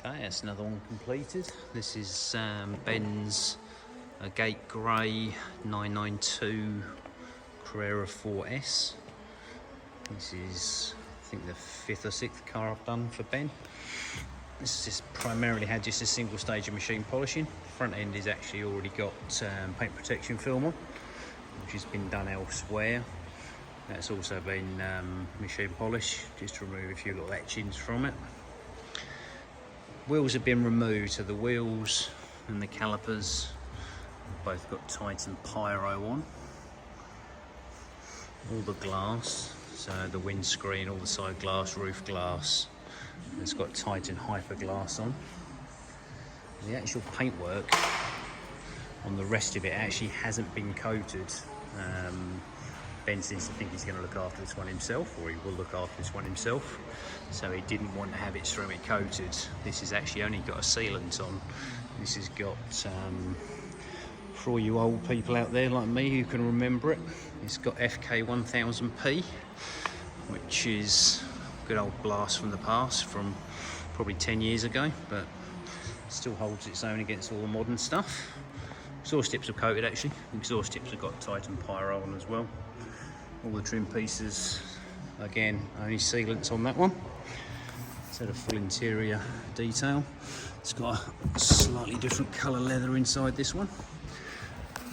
Okay, that's another one completed. This is Ben's Agate Grey 992 Carrera 4S. This is, I think, the 5th or 6th car I've done for Ben. This is primarily had just a single stage of machine polishing. Front end is actually already got paint protection film on, which has been done elsewhere. That's also been machine polish, just to remove a few little etchings from it. Wheels have been removed, so the wheels and the calipers have both got Titan Pyro on. All the glass, so the windscreen, all the side glass, roof glass, it's got Titan Hyperglass on. The actual paintwork on the rest of it actually hasn't been coated. Ben seems to think he's going to look after this one himself, or he will look after this one himself, so he didn't want to have it ceramic coated. This has actually only got a sealant on. This has got, for all you old people out there like me who can remember it, it's got FK 1000P, which is a good old blast from the past, from probably 10 years ago, but still holds its own against all the modern stuff. Exhaust tips are coated actually. The exhaust tips have got Titan Pyro on as well. All the trim pieces, again, only sealants on that one. So the full interior detail. It's got a slightly different colour leather inside this one.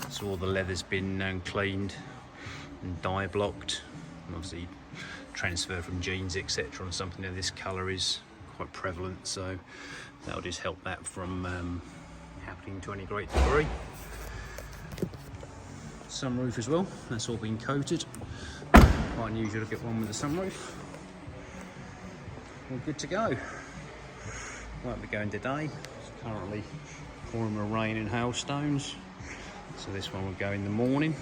So all the leather's been cleaned and dye blocked. And obviously transfer from jeans, etc. on something of this colour is quite prevalent, so that'll just help that from happening to any great degree. Sunroof as well, that's all been coated. Quite unusual to get one with a sunroof. All good to go. Won't be going today. It's currently pouring with rain and hailstones, so this one will go in the morning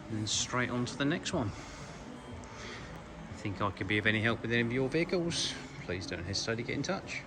and then straight on to the next one. If you think I could be of any help with any of your vehicles, please don't hesitate to get in touch.